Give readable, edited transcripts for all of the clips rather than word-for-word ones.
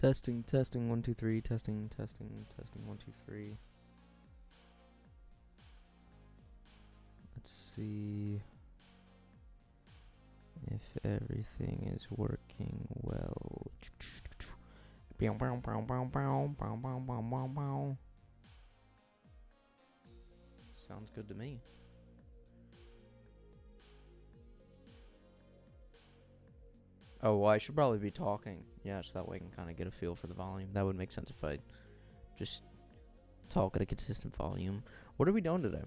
Testing 1 2 3. Testing 1 2 3. Let's see if everything is working well. Sounds good to me. Oh, well, I should probably be talking. Yeah, so that way I can kind of get a feel for the volume. That would make sense if I just talk at a consistent volume. What are we doing today?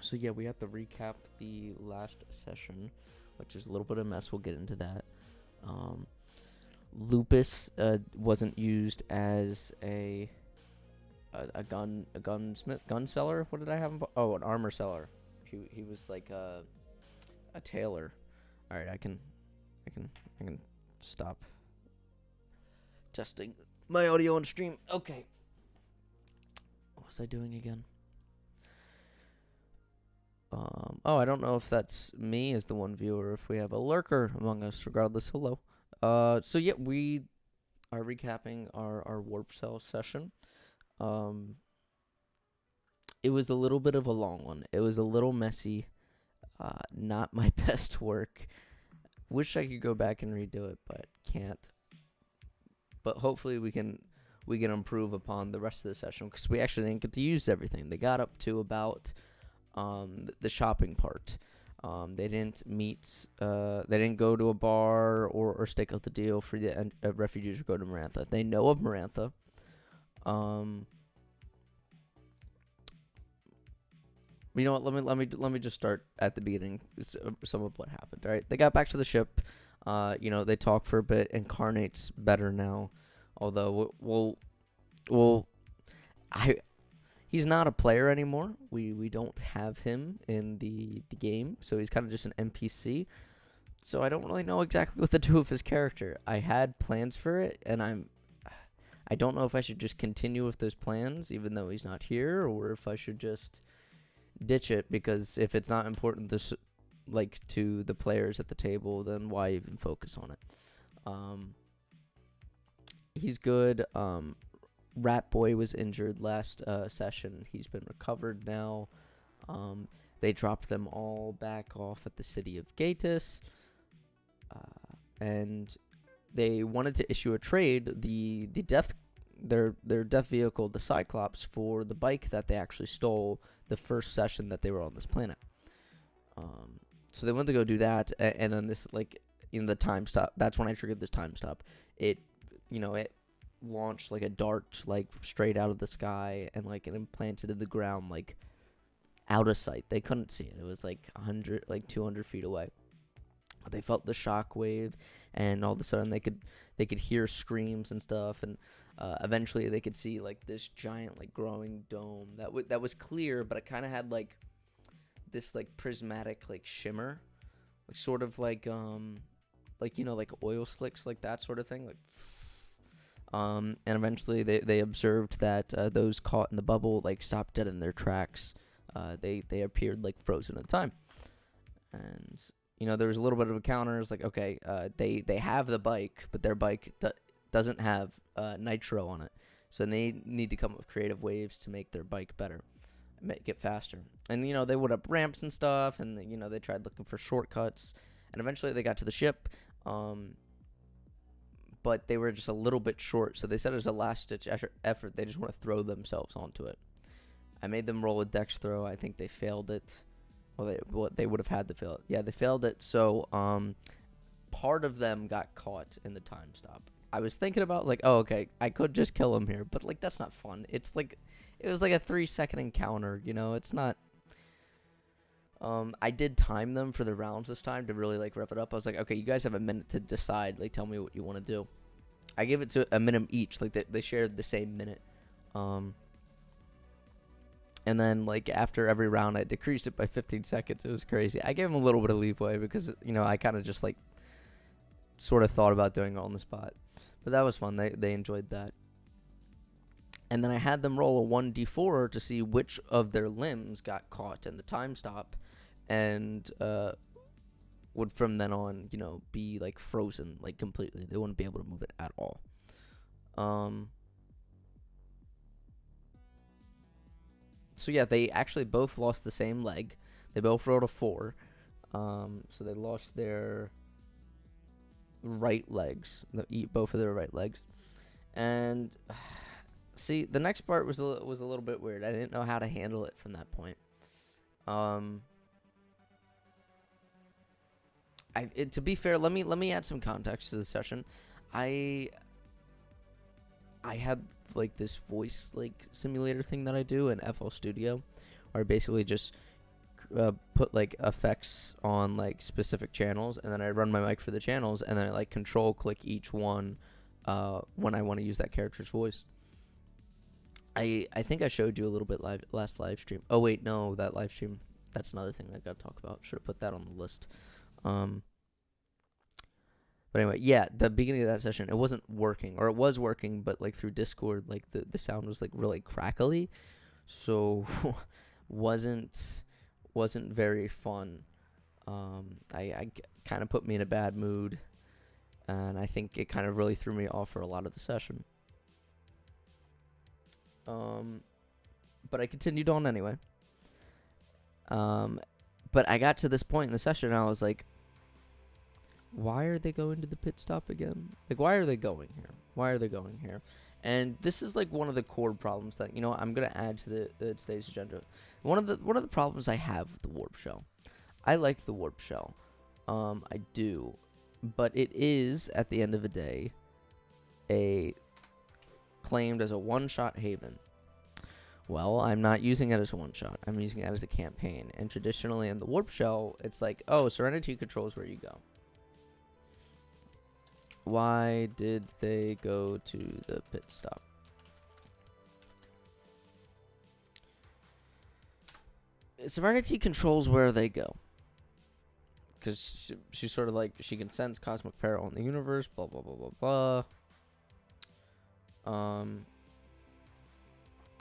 So, yeah, we have to recap the last session, which is a little bit of a mess. We'll get into that. Lupus wasn't used as a gun seller. What did I have him? Oh, an armor seller. He was like a tailor. All right, I can stop testing my audio on stream. Okay. What was I doing again? Oh, I don't know if that's me as the one viewer, if we have a lurker among us. Regardless, hello. So yeah, we are recapping our Warpshell session. It was a little bit of a long one. It was a little messy. Not my best work. Wish I could go back and redo it, but can't. But hopefully we can improve upon the rest of the session, because we actually didn't get to use everything. They got up to about the shopping part. They didn't meet. They didn't go to a bar or stake out the deal for the refugees or go to Marantha. They know of Marantha. You know what? Let me just start at the beginning. Some of what happened. All right, they got back to the ship. They talk for a bit. Incarnate's better now, although he's not a player anymore. We don't have him in the game, so he's kind of just an NPC. So I don't really know exactly what to do with his character. I had plans for it, and I don't know if I should just continue with those plans, even though he's not here, or if I should just ditch it, because if it's not important to the players at the table, then why even focus on it? He's good. Rat Boy was injured last session. He's been recovered now. They dropped them all back off at the city of Gatus, and they wanted to issue a trade. Their death vehicle, the Cyclops, for the bike that they actually stole the first session that they were on this planet. So they went to go do that, and then this, the time stop. That's when I triggered this time stop. It launched like a dart, straight out of the sky, and it implanted in the ground, out of sight. They couldn't see it. It was 200 feet away. They felt the shock wave, and all of a sudden they could hear screams and stuff, and eventually they could see this giant growing dome that was clear, but it kind of had this prismatic shimmer, sort of oil slicks, that sort of thing, and eventually they observed that those caught in the bubble stopped dead in their tracks. They appeared frozen in time, and there was a little bit of a counter. It's okay, they have the bike, but their bike doesn't have nitro on it, so they need to come up with creative ways to make their bike better, make it faster. And they would up ramps and stuff, and they tried looking for shortcuts, and eventually they got to the ship, but they were just a little bit short, so they said as a last-ditch effort they just want to throw themselves onto it. I made them roll a dex throw. I think they failed it. Well, they would have had to fail it. Yeah, they failed it. So part of them got caught in the time stop. I was thinking about oh, okay, I could just kill him here, but that's not fun. It's it was a 3-second encounter. It's not. I did time them for the rounds this time to really rev it up. I was okay, you guys have a minute to decide. Tell me what you want to do. I gave it to a minute each. They shared the same minute. And then, after every round, I decreased it by 15 seconds. It was crazy. I gave them a little bit of leeway because, I kind of just, sort of thought about doing it on the spot. But that was fun. They enjoyed that. And then I had them roll a 1d4 to see which of their limbs got caught in the time stop and would from then on, be, frozen, completely. They wouldn't be able to move it at all. Um, so yeah, they actually both lost the same leg. They both rolled a 4. So they lost their right legs, both of their right legs. And see, the next part was a little bit weird. I didn't know how to handle it from that point. To be fair, let me add some context to the session. I had like this voice like simulator thing that I do in FL Studio, where I basically just put like effects on like specific channels, and then I run my mic for the channels, and then I like control click each one when I want to use that character's voice. I think I showed you a little bit last live stream. Oh wait, no, that live stream, that's another thing I gotta talk about. Should have put that on the list. But anyway, yeah, the beginning of that session, it wasn't working, or it was working, but like through Discord, like the sound was like really crackly, so wasn't very fun. I kind of put me in a bad mood, and I think it kind of really threw me off for a lot of the session. But I continued on anyway. But I got to this point in the session, and I was like, why are they going to the pit stop again? Like, why are they going here? Why are they going here? And this is like one of the core problems that, I'm gonna add to the today's agenda. One of the problems I have with the Warpshell. I like the Warpshell. I do, but it is at the end of the day claimed as a one-shot haven. Well, I'm not using it as a one-shot. I'm using it as a campaign. And traditionally in the Warpshell, it's like, oh, Serenity controls where you go. Why did they go to the pit stop? Serenity controls where they go. Because she's sort of like, she can sense cosmic peril in the universe, blah, blah, blah, blah, blah.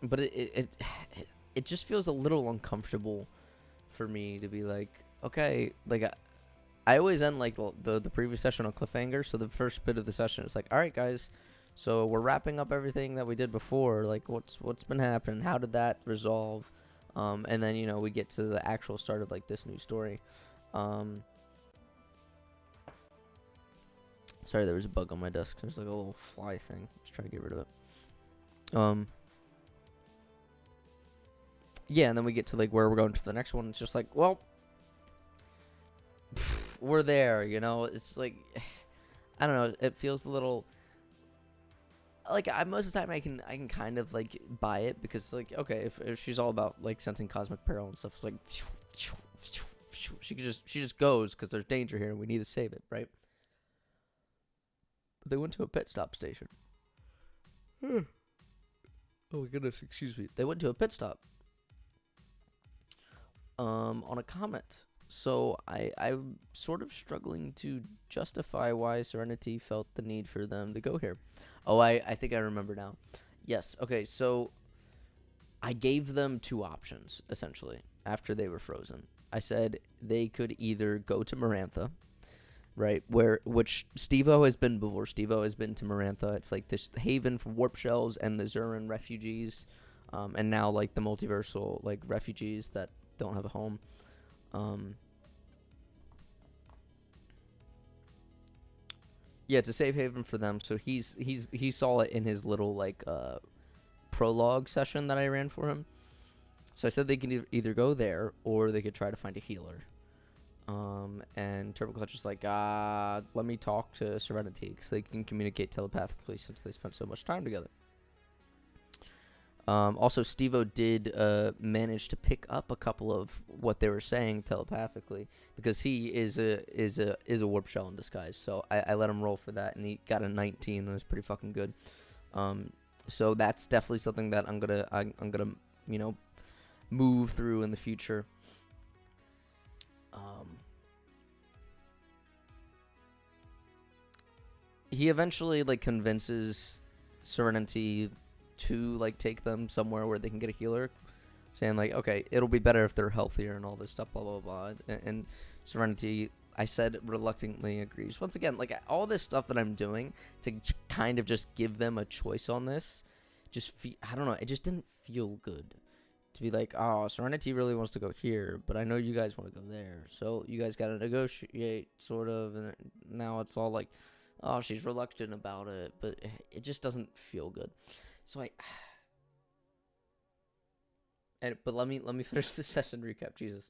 But it just feels a little uncomfortable for me to be like, okay, like I always end like the previous session on cliffhanger. So the first bit of the session is like, all right, guys, so we're wrapping up everything that we did before. Like, what's been happening? How did that resolve? And then we get to the actual start of like this new story. Sorry, there was a bug on my desk. There's like a little fly thing. Just try to get rid of it. Yeah, and then we get to like where we're going to the next one. It's just like, well, we're there, It's like, I don't know. It feels a little like most of the time I can kind of like buy it, because like, okay, if she's all about like sensing cosmic peril and stuff, like she just goes because there's danger here and we need to save it, right? But they went to a pit stop station. Oh my goodness, excuse me. They went to a pit stop. On a comet. So I'm sort of struggling to justify why Serenity felt the need for them to go here. Oh, I think I remember now. Yes. Okay, so I gave them 2 options, essentially, after they were frozen. I said they could either go to Marantha, right, which Steve-O has been before. Steve-O has been to Marantha. It's like this haven for warp shells and the Zuran refugees, and now like the multiversal like refugees that don't have a home. Yeah, it's a safe haven for them. So he saw it in his little like prologue session that I ran for him. So I said they can either go there or they could try to find a healer. And Turbo Clutch is like, let me talk to Serenity, because they can communicate telepathically since they spent so much time together. Also, Steve-O did manage to pick up a couple of what they were saying telepathically, because he is a warp shell in disguise. So I let him roll for that, and he got a 19. That was pretty fucking good. So that's definitely something that I'm gonna move through in the future. He eventually like convinces Serenity to like take them somewhere where they can get a healer, saying like, okay, it'll be better if they're healthier and all this stuff, blah blah blah. And Serenity I said reluctantly agrees. Once again, like all this stuff that I'm doing to kind of just give them a choice on this, I don't know, it just didn't feel good to be like, oh, Serenity really wants to go here, but I know you guys want to go there, so you guys got to negotiate, sort of, and now it's all like, oh, she's reluctant about it, but it just doesn't feel good. So but let me finish this session recap, Jesus.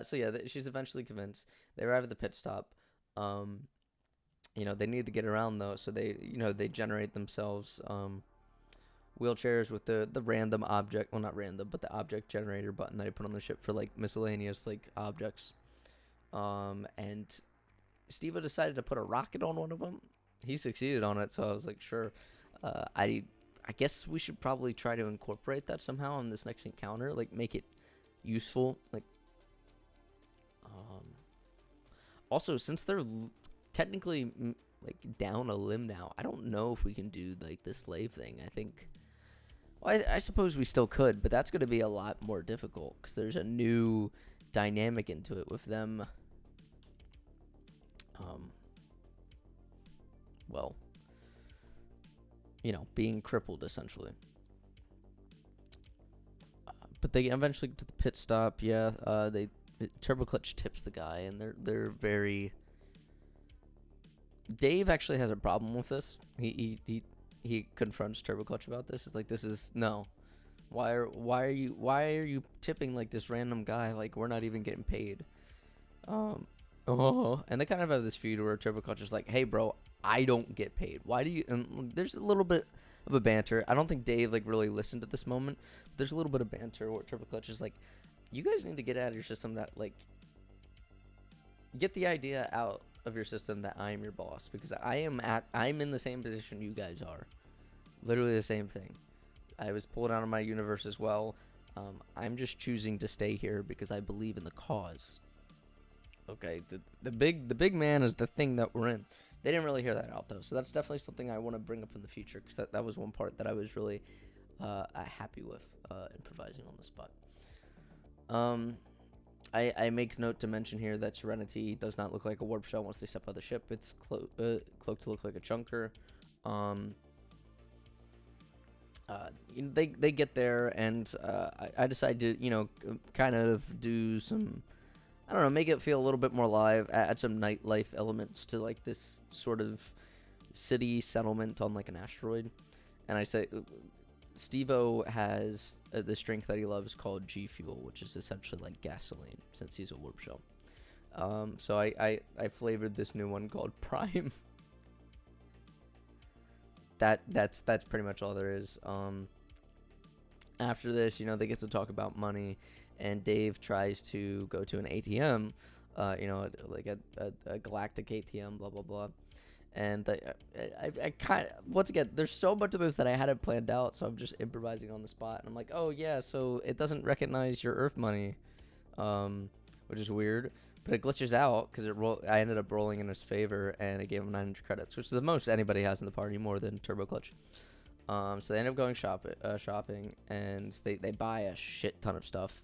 So yeah, she's eventually convinced. They arrive at the pit stop. You know, they need to get around though, so they generate themselves wheelchairs with the random object, well, not random, but the object generator button that I put on the ship for like miscellaneous like objects. And Steve decided to put a rocket on one of them. He succeeded on it, so I was like, sure. I guess we should probably try to incorporate that somehow in this next encounter, like make it useful. Like, also, since they're technically like down a limb now, I don't know if we can do like the slave thing. I think, well, I suppose we still could, but that's going to be a lot more difficult because there's a new dynamic into it with them. Well, you know, being crippled essentially. But they eventually get to the pit stop. Yeah, they Turbo Clutch tips the guy, and they're very. Dave actually has a problem with this. He confronts Turbo Clutch about this. It's like, this is no. Why are you tipping like this random guy? Like, we're not even getting paid. And they kind of have this feud where Turbo Clutch is like, hey bro, I don't get paid. Why do you? And there's a little bit of a banter. I don't think Dave like really listened at this moment. But there's a little bit of banter where Turbo Clutch is like, you guys need to get out of your system that like, get the idea out of your system that I am your boss, because I'm in the same position you guys are. Literally the same thing. I was pulled out of my universe as well. I'm just choosing to stay here because I believe in the cause. Okay, the big man is the thing that we're in. They didn't really hear that out though, so that's definitely something I want to bring up in the future, because that was one part that I was really happy with improvising on the spot. I make note to mention here that Serenity does not look like a warp shell once they step out of the ship. It's cloaked to look like a chunker. They get there, and I decided to, you know, kind of do some, I don't know, make it feel a little bit more live, add some nightlife elements to like this sort of city settlement on like an asteroid. And I say, Steve-O has this drink that he loves called G Fuel, which is essentially like gasoline, since he's a warp shell. So I flavored this new one called Prime. That's pretty much all there is. After this, you know, they get to talk about money, and Dave tries to go to an ATM, you know, like a galactic ATM, blah blah blah. And I kind of, once again, there's so much of this that I hadn't planned out, so I'm just improvising on the spot. And I'm like, oh yeah, so it doesn't recognize your Earth money, which is weird. But it glitches out because I ended up rolling in his favor, and it gave him 900 credits, which is the most anybody has in the party, more than Turbo Clutch. So they end up going shopping, and they buy a shit ton of stuff,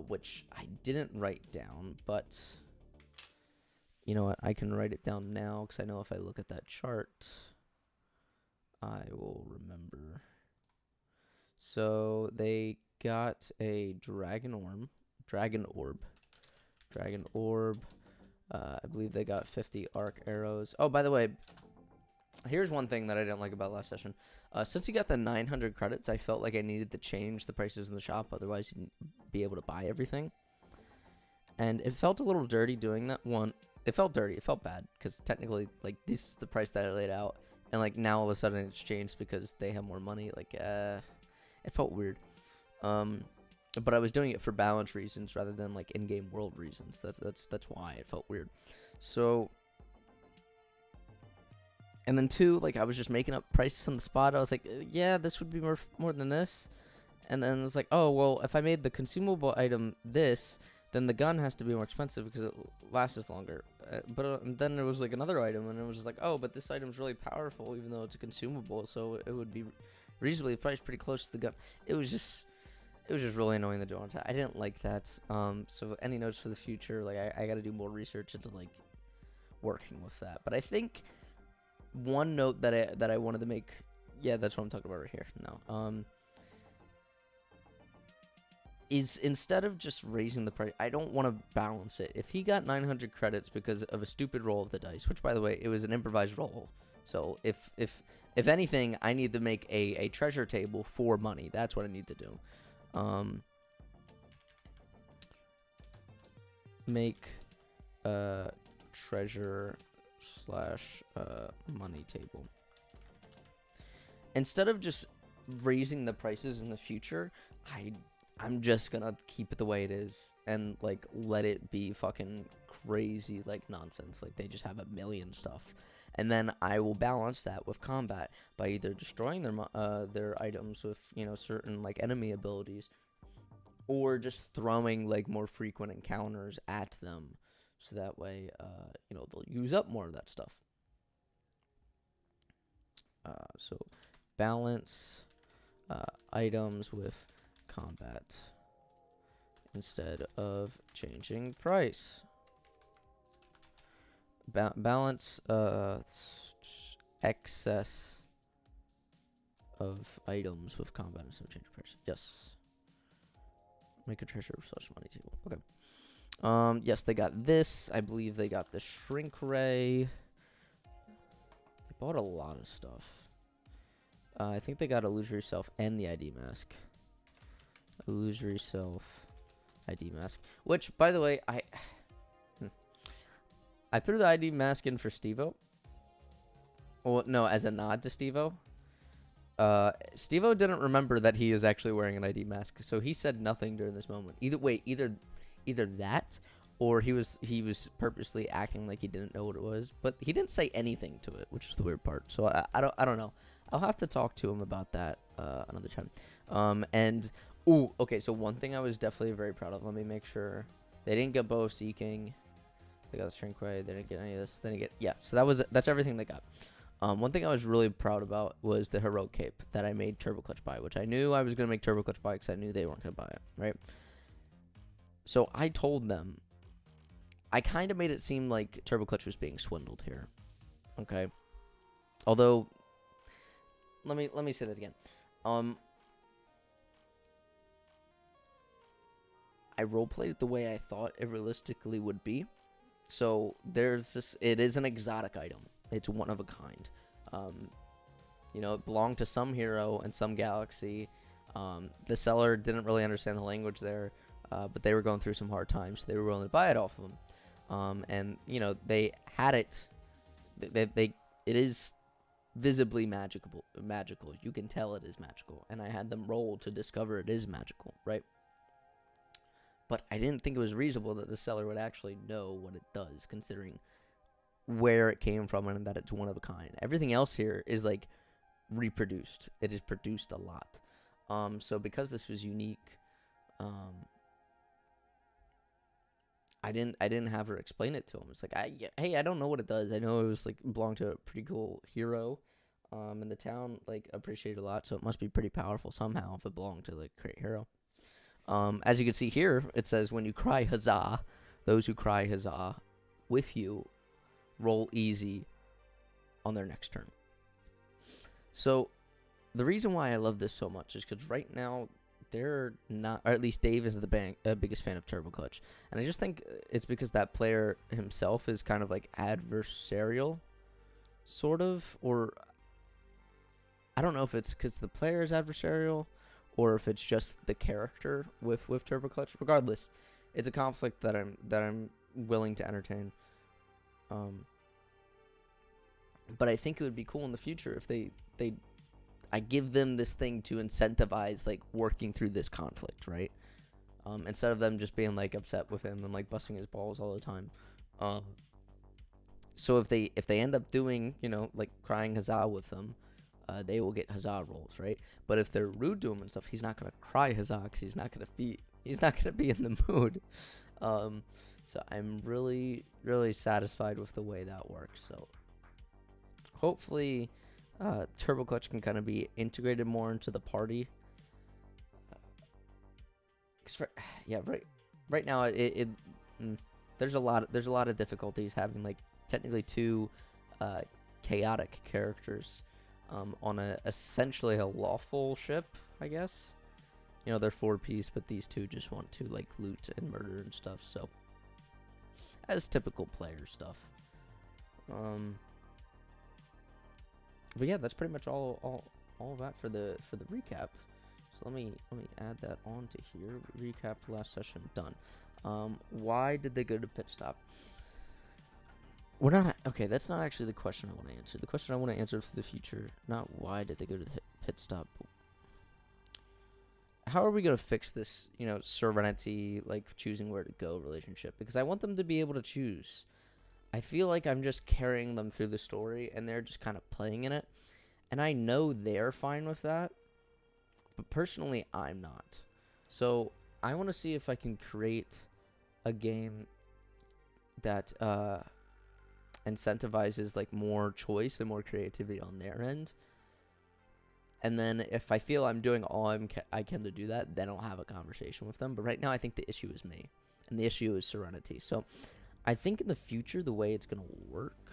which I didn't write down, but you know what? I can write it down now, because I know if I look at that chart, I will remember. So they got a dragon orb. I believe they got 50 arc arrows. Oh, by the way, here's one thing that I didn't like about last session. Since you got the 900 credits, I felt like I needed to change the prices in the shop, otherwise you'd be able to buy everything. And it felt a little dirty doing that. It felt dirty. It felt bad, because technically, like, this is the price that I laid out, and like now all of a sudden it's changed because they have more money. Like, it felt weird. But I was doing it for balance reasons rather than like in-game world reasons. That's why it felt weird. So, and then two, like, I was just making up prices on the spot. I was like, yeah, this would be more than this. And then it was like, oh well, if I made the consumable item this, then the gun has to be more expensive because it lasts longer. But then there was like another item, and it was just like, oh, but this item's really powerful, even though it's a consumable, so it would be reasonably priced pretty close to the gun. It was just, It was just really annoying to do on time. I didn't like that. So any notes for the future? Like I got to do more research into like working with that. But I think one note that I wanted to make. Yeah, that's what I'm talking about right here. No. Is instead of just raising the price, I don't want to balance it. If he got 900 credits because of a stupid roll of the dice, which by the way, it was an improvised roll. So if anything, I need to make a treasure table for money. That's what I need to do. Make a treasure slash money table. Instead of just raising the prices in the future, I'm just gonna keep it the way it is and like let it be fucking crazy like nonsense. Like they just have a million stuff, and then I will balance that with combat by either destroying their items with, you know, certain like enemy abilities, or just throwing like more frequent encounters at them, so that way you know, they'll use up more of that stuff. So balance items with combat instead of changing price. Balance excess of items with combat instead of changing price. Yes. Make a treasure slash money table. Okay. Yes, they got this. I believe they got the shrink ray. They bought a lot of stuff. I think they got illusory self and the ID mask. Illusory self, ID mask. Which, by the way, I threw the ID mask in for Stevo. Well, no, as a nod to Stevo. Stevo didn't remember that he is actually wearing an ID mask, so he said nothing during this moment. Either that, or he was purposely acting like he didn't know what it was, but he didn't say anything to it, which is the weird part. So I don't know. I'll have to talk to him about that another time. Ooh, okay, so one thing I was definitely very proud of. Let me make sure. They didn't get bow seeking. They got the shrink ray. They didn't get any of this. They didn't get, yeah, so that's everything they got. One thing I was really proud about was the heroic cape that I made Turbo Clutch buy, which I knew I was going to make Turbo Clutch buy because I knew they weren't going to buy it, right? So I told them, I kind of made it seem like Turbo Clutch was being swindled here, okay? Although, let me say that again. I roleplayed it the way I thought it realistically would be. So there's this, it is an exotic item. It's one of a kind. You know, it belonged to some hero in some galaxy. The seller didn't really understand the language there, but they were going through some hard times. So they were willing to buy it off of them. And, you know, they had it. It is visibly magical. You can tell it is magical. And I had them roll to discover it is magical, right? But I didn't think it was reasonable that the seller would actually know what it does, considering where it came from and that it's one of a kind. Everything else here is like reproduced. It is produced a lot. So because this was unique, I didn't have her explain it to him. It's like, hey, I don't know what it does. I know it was like belonged to a pretty cool hero, and the town like appreciated it a lot. So it must be pretty powerful somehow if it belonged to like a great hero. As you can see here, it says when you cry huzzah, those who cry huzzah with you roll easy on their next turn. So the reason why I love this so much is because right now they're not, or at least Dave is the biggest fan of Turbo Clutch, and I just think it's because that player himself is kind of like adversarial, sort of, or I don't know if it's because the player is adversarial or if it's just the character with Turbo Clutch. Regardless, it's a conflict that I'm willing to entertain. But I think it would be cool in the future if I give them this thing to incentivize like working through this conflict, right? Instead of them just being like upset with him and like busting his balls all the time. So if they end up doing, you know, like crying huzzah with them, they will get huzzah rolls, right? But if they're rude to him and stuff, he's not gonna cry huzzah because he's not gonna be in the mood. So I'm really, really satisfied with the way that works. So hopefully, Turbo Clutch can kind of be integrated more into the party. Yeah, right now there's a lot of difficulties having like technically two chaotic characters on essentially a lawful ship, I guess. You know, they're 4-piece, but these two just want to like loot and murder and stuff. So, as typical player stuff. But yeah, that's pretty much all of that for the recap. So let me add that on to here. Recap last session done. Why did they go to pit stop? We're not okay. That's not actually the question I want to answer. The question I want to answer for the future, not why did they go to the pit stop. How are we gonna fix this? You know, Serenity like choosing where to go relationship, because I want them to be able to choose. I feel like I'm just carrying them through the story, and they're just kind of playing in it. And I know they're fine with that, but personally, I'm not. So I want to see if I can create a game that incentivizes like more choice and more creativity on their end. And then if I feel I'm doing all I can to do that, then I'll have a conversation with them. But right now, I think the issue is me, and the issue is Serenity. So I think in the future, the way it's going to work,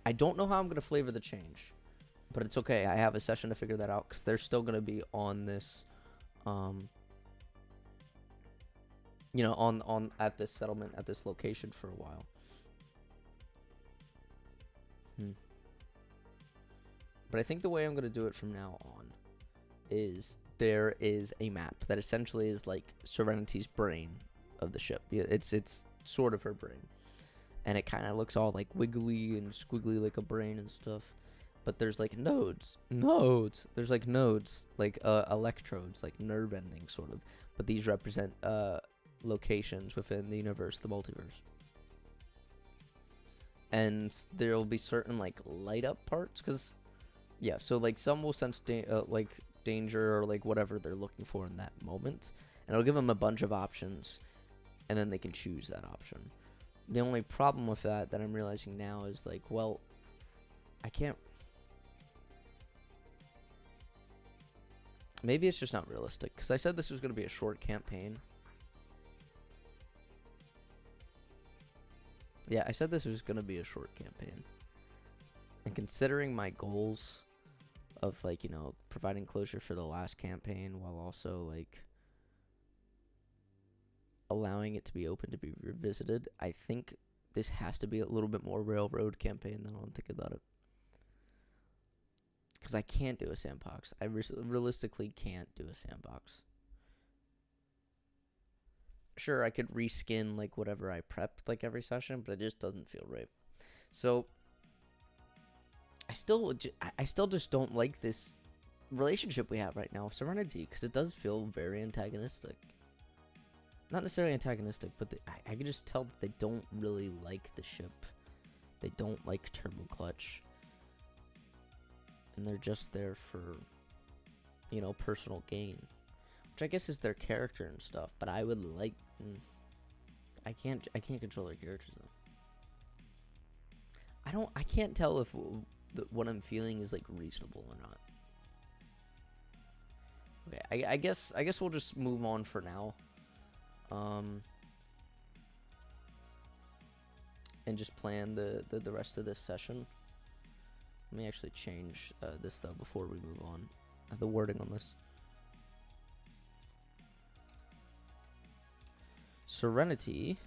I don't know how I'm going to flavor the change, but it's okay. I have a session to figure that out, because they're still going to be on this, you know, at this settlement, at this location for a while. But I think the way I'm going to do it from now on is there is a map that essentially is like Serenity's brain of the ship. It's sort of her brain. And it kind of looks all like wiggly and squiggly like a brain and stuff. But there's like nodes. There's like nodes, like electrodes, like nerve endings sort of. But these represent locations within the universe, the multiverse. And there'll be certain like light up parts, because yeah, so like some will sense like danger or like whatever they're looking for in that moment, and it'll give them a bunch of options, and then they can choose that option. The only problem with that I'm realizing now is like, well, I can't. Maybe it's just not realistic, because I said this was going to be a short campaign. Yeah, I said this was going to be a short campaign. And considering my goals of, like, you know, providing closure for the last campaign while also, like, allowing it to be open to be revisited, I think this has to be a little bit more railroad campaign than I'm thinking about it. Because I can't do a sandbox. I realistically can't do a sandbox. Sure, I could reskin, like, whatever I prepped, like, every session, but it just doesn't feel right. So I still just don't like this relationship we have right now with Serenity, because it does feel very antagonistic. Not necessarily antagonistic, but I can just tell that they don't really like the ship. They don't like Turbo Clutch. And they're just there for, you know, personal gain. Which I guess is their character and stuff, but I would like... I can't control their characters, though. I can't tell if what I'm feeling is, like, reasonable or not. Okay, I guess we'll just move on for now. And just plan the rest of this session. Let me actually change this, though, before we move on. The wording on this. Serenity...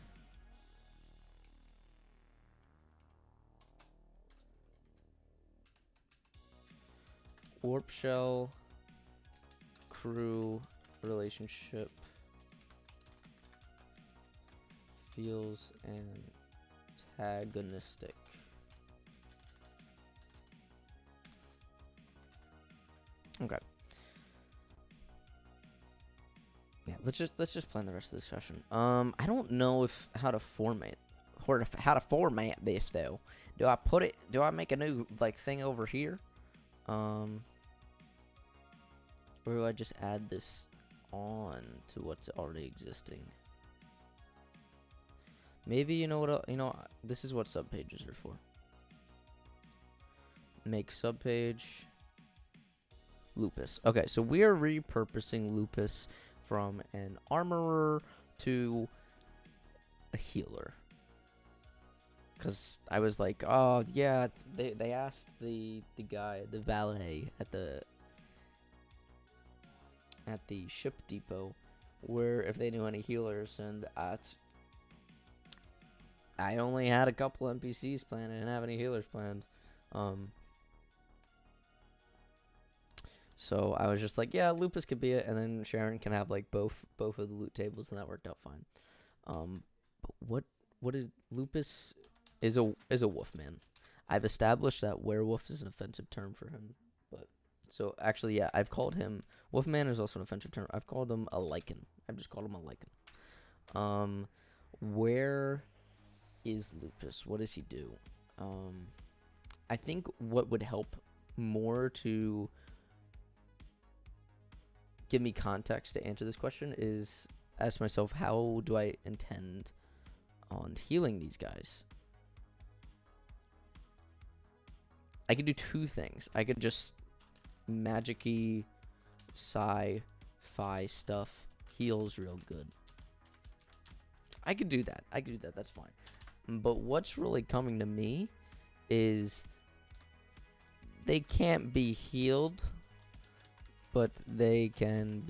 Warpshell crew relationship feels antagonistic. Okay. Yeah, let's just plan the rest of this session. I don't know how to format this, though. Do I make a new, like, thing over here? Or do I just add this on to what's already existing? Maybe, you know what, this is what subpages are for. Make subpage Lupus. Okay, so we are repurposing Lupus from an armorer to a healer. Because I was like, oh, yeah, they asked the guy, the valet at the ship depot, where if they knew any healers, and I only had a couple NPCs planned. I didn't have any healers planned. So I was just like, yeah, Lupus could be it, and then Sharon can have like both of the loot tables, and that worked out fine. But what is Lupus is a wolf man. I've established that werewolf is an offensive term for him, but so actually, yeah, I've called him Wolfman is also an offensive term. I've called him a lichen. I've just called him a lichen. Where is Lupus? What does he do? I think what would help more to give me context to answer this question is ask myself, how do I intend on healing these guys? I could do two things. I could just magic-y sci-fi stuff, heals real good. I could do that. That's fine. But what's really coming to me is they can't be healed, but they can